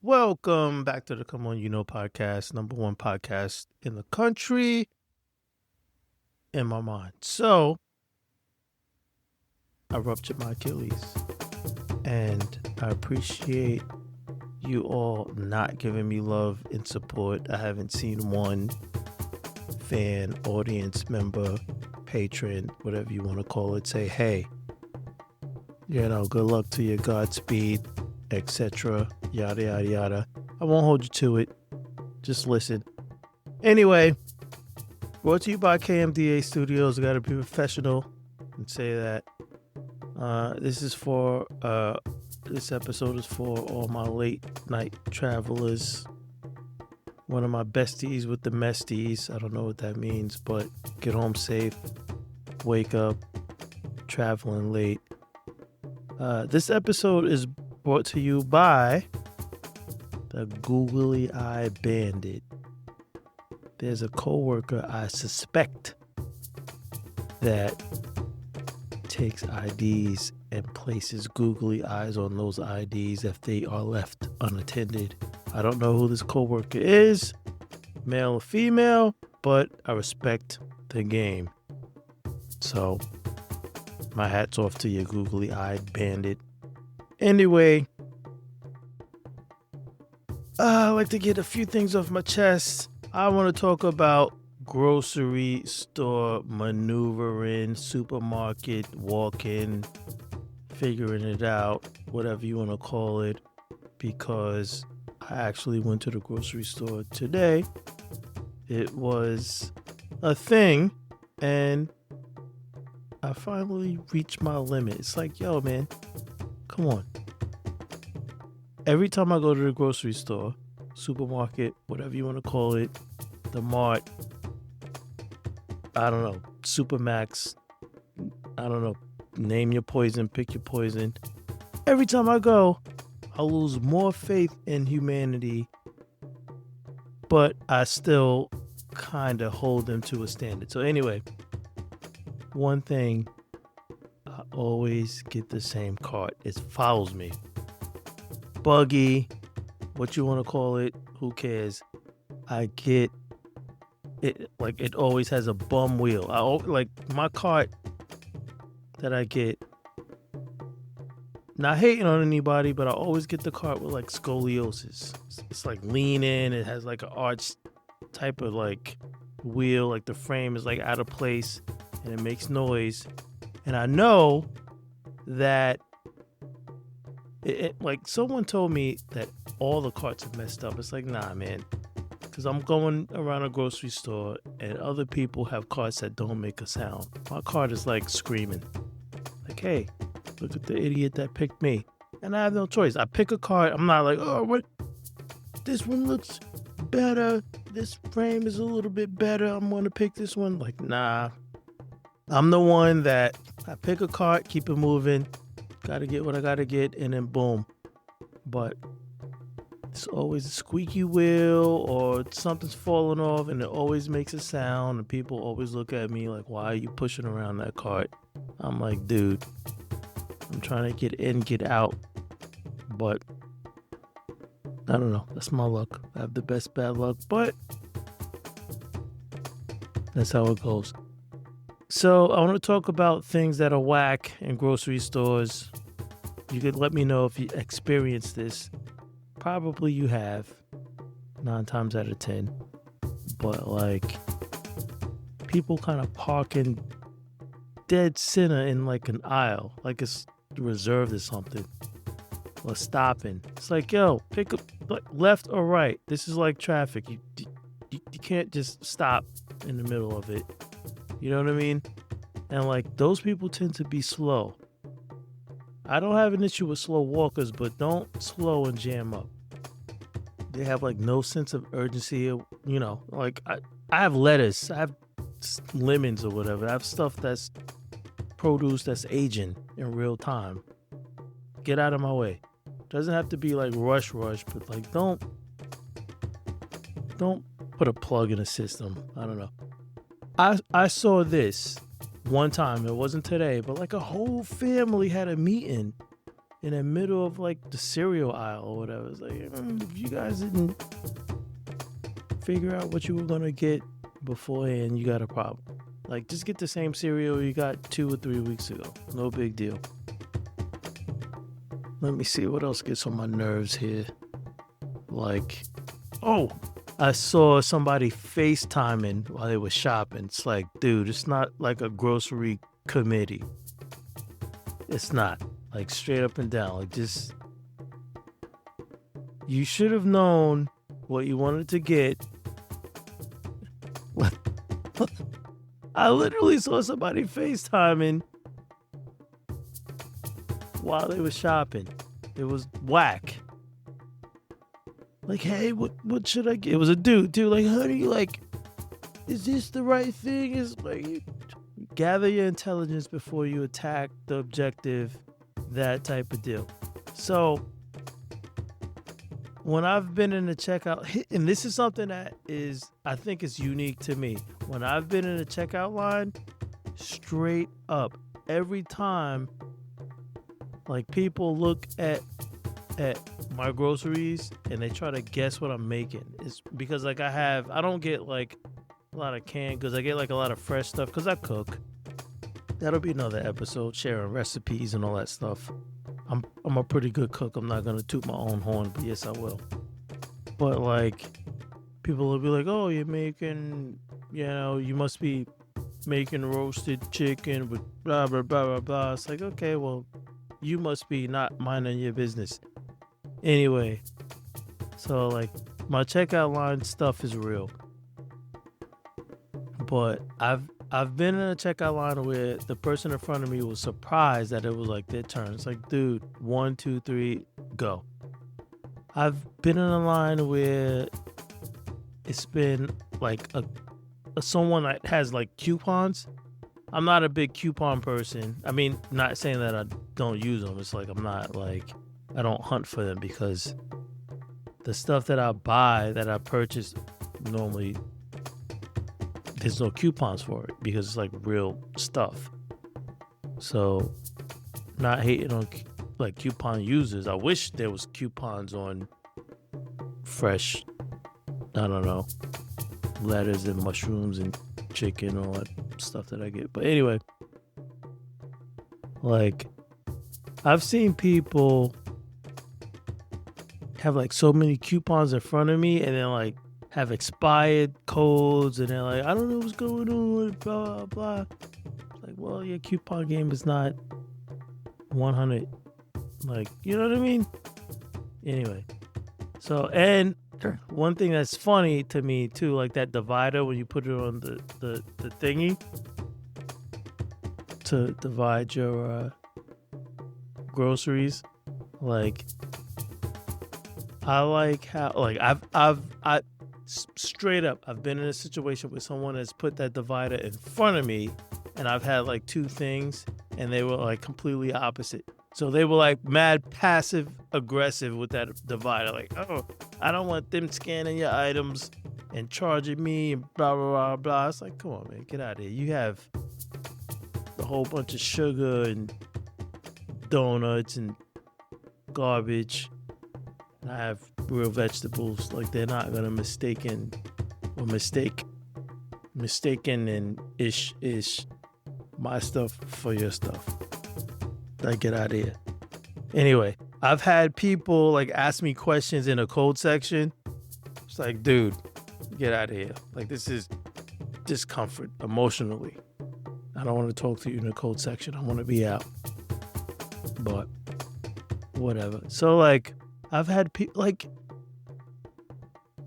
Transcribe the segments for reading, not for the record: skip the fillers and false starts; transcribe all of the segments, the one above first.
Welcome back to the Come On You Know podcast, number one podcast in the country, in my mind. So, I ruptured my Achilles, and I appreciate you all not giving me love and support. I haven't seen one fan, audience member, patron, whatever you want to call it, say, hey, good luck to you, Godspeed, etc., yada, yada, yada. I won't hold you to it. Just listen. Anyway, brought to you by KMDA Studios. I got to be professional and say that. This episode is for all my late night travelers. One of my besties with the mesties. I don't know what that means, but get home safe. Wake up. Traveling late. This episode is brought to you by the Googly Eye Bandit. There's a coworker I suspect that takes IDs and places googly eyes on those IDs if they are left unattended. I don't know who this coworker is, male or female, but I respect the game. So, my hat's off to you, googly-eyed bandit. Anyway, I like to get a few things off my chest. I want to talk about grocery store maneuvering, supermarket walking, figuring it out, whatever you want to call it, because I actually went to the grocery store today. It was a thing, and I finally reached my limit. It's like, yo, man, come on. Every time I go to the grocery store, supermarket, whatever you want to call it, the mart, I don't know, Supermax, I don't know, name your poison, pick your poison. Every time I go, I lose more faith in humanity, but I still kind of hold them to a standard. So anyway, one thing, I always get the same cart. It follows me. Buggy, what you want to call it, who cares? I get it, like it always has a bum wheel. Like my cart that I get, not hating on anybody, but I always get the cart with like scoliosis. It's like lean in, it has like an arch type of like wheel, like the frame is like out of place and it makes noise. And I know that like someone told me that all the carts are messed up. It's like, nah, man. Because I'm going around a grocery store and other people have carts that don't make a sound. My cart is like screaming. Like, hey, look at the idiot that picked me. And I have no choice. I pick a cart. I'm not like, oh, what? This one looks better. This frame is a little bit better. I'm going to pick this one. Like, nah. I'm the one that I pick a cart, keep it moving. Got to get what I got to get, and then boom. But it's always a squeaky wheel or something's falling off, and it always makes a sound, and people always look at me like, why are you pushing around that cart? I'm like, dude, I'm trying to get in, get out. But I don't know. That's my luck. I have the best bad luck, but that's how it goes. So I want to talk about things that are whack in grocery stores. You could let me know if you experienced this. Probably you have, 9 times out of 10. But like, people kind of parking dead center in like an aisle, like it's reserved or something, or stopping. It's like, yo, pick up like left or right. This is like traffic. You can't just stop in the middle of it. You know what I mean? And like, those people tend to be slow. I don't have an issue with slow walkers, but don't slow and jam up. They have like no sense of urgency, you know, like I have lettuce, I have lemons or whatever. I have stuff that's produce that's aging in real time. Get out of my way. Doesn't have to be like rush, but like don't put a plug in a system. I don't know. I saw this one time. It wasn't today, but like a whole family had a meeting in the middle of like the cereal aisle or whatever. It's like, if you guys didn't figure out what you were gonna get beforehand, you got a problem. Like, just get the same cereal you got 2 or 3 weeks ago. No big deal. Let me see what else gets on my nerves here. Like, oh, I saw somebody FaceTiming while they were shopping. It's like, dude, it's not like a grocery committee. It's not. Like, straight up and down. Like, just, you should have known what you wanted to get. I literally saw somebody FaceTiming while they were shopping. It was whack. Like, hey, what should I get? It was a dude, like, honey, like, is this the right thing? Is like, you gather your intelligence before you attack the objective, that type of deal. So, when I've been in the checkout, and this is something that I think is unique to me. When I've been in the checkout line, straight up, every time, like, people look at my groceries and they try to guess what I'm making. It's because, like, I don't get like a lot of canned goods. I get like a lot of fresh stuff because I cook. That'll be another episode, sharing recipes and all that stuff. I'm a pretty good cook. I'm not gonna toot my own horn, but yes, I will. But like, people will be like, "Oh, you're making, you must be making roasted chicken with blah blah blah blah blah." It's like, okay, well, you must be not minding your business. Anyway, so like, my checkout line stuff is real, but I've been in a checkout line where the person in front of me was surprised that it was like their turn. It's like, dude, 1, 2, 3, go. I've been in a line where it's been like someone that has like coupons. I'm not a big coupon person. I mean, not saying that I don't use them. It's like, I don't hunt for them because the stuff that I buy, that I purchase, normally there's no coupons for it because it's like real stuff. So, not hating on like coupon users. I wish there was coupons on fresh, I don't know, lettuce and mushrooms and chicken, all that stuff that I get. But anyway, like, I've seen people have like so many coupons in front of me and then like have expired codes and they're like, I don't know what's going on, blah blah blah. It's like, well, your coupon game is not 100, like, you know what I mean? Anyway, so, and one thing that's funny to me too, like that divider when you put it on the thingy to divide your groceries, like, I like how, like, I've straight up, I've been in a situation where someone has put that divider in front of me and I've had like two things and they were like completely opposite. So they were like mad passive aggressive with that divider. Like, oh, I don't want them scanning your items and charging me and blah, blah, blah, blah. It's like, come on, man, get out of here. You have a whole bunch of sugar and donuts and garbage. And I have real vegetables. Like, they're not going to mistaken and ish my stuff for your stuff. Like, get out of here. Anyway, I've had people like ask me questions in a code section. It's like, dude, get out of here. Like, this is discomfort emotionally. I don't want to talk to you in the code section. I want to be out. But whatever. So like, I've had people like,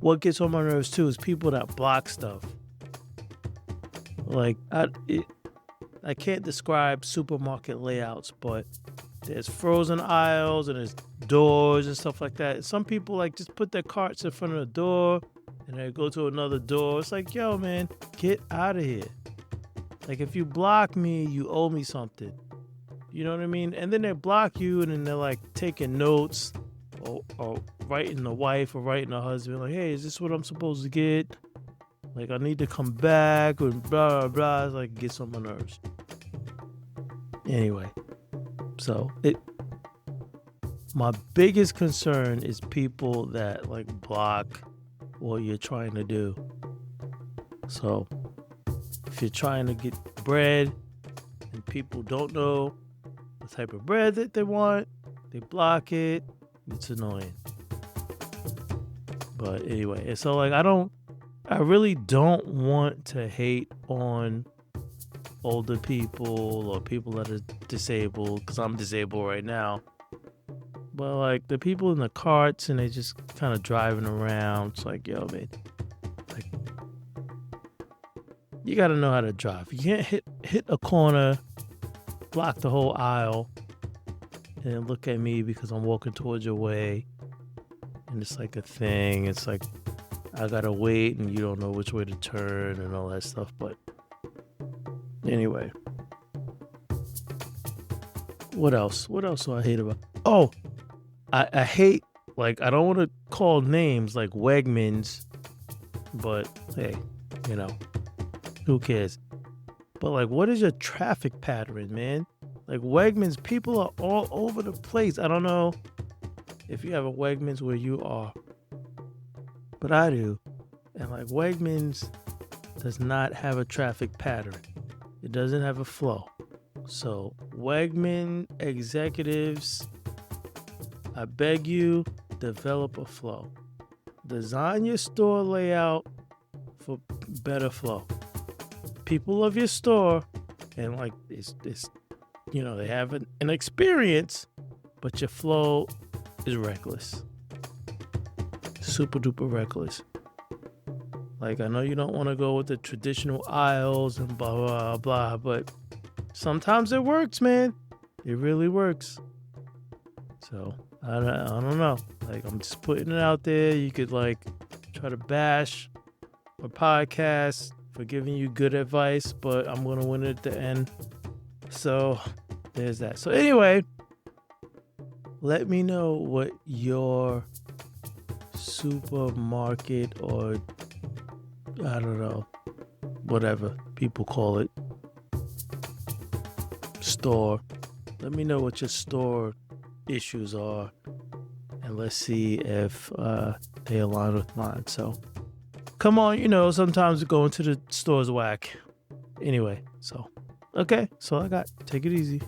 what gets on my nerves too is people that block stuff. Like, I can't describe supermarket layouts, but there's frozen aisles and there's doors and stuff like that. Some people like just put their carts in front of the door and they go to another door. It's like, yo, man, get out of here. Like, if you block me, you owe me something. You know what I mean? And then they block you and then they're like taking notes or writing the wife or writing the husband like, hey, is this what I'm supposed to get? Like, I need to come back or blah, blah, blah. It's like, it gets on my nerves. Anyway, so My biggest concern is people that like block what you're trying to do. So if you're trying to get bread and people don't know the type of bread that they want, they block it. It's annoying. But anyway, so like I really don't want to hate on older people or people that are disabled, because I'm disabled right now. But like the people in the carts and they just kind of driving around, it's like, yo, man, like you got to know how to drive. You can't hit a corner, block the whole aisle, and then look at me because I'm walking towards your way. And it's like a thing. It's like I gotta wait and you don't know which way to turn and all that stuff. But anyway, what else? What else do I hate about? Oh, I hate, like, I don't want to call names like Wegmans, but hey, you know, who cares? But like, what is your traffic pattern, man? Like Wegmans, people are all over the place. I don't know if you have a Wegmans where you are, but I do. And like Wegmans does not have a traffic pattern. It doesn't have a flow. So Wegman executives, I beg you, develop a flow. Design your store layout for better flow. People of your store, and like it's you know, they have an experience, but your flow is reckless. Super duper reckless. Like, I know you don't want to go with the traditional aisles and blah, blah, blah, but sometimes it works, man. It really works. So, I don't know. Like, I'm just putting it out there. You could, like, try to bash my podcast for giving you good advice, but I'm going to win it at the end. So, there's that. So, anyway, let me know what your supermarket or I don't know, whatever people call it, store. Let me know what your store issues are, and let's see if they align with mine. So, come on, you know, sometimes going to the store's whack. Anyway, so, okay, so I got. Take it easy.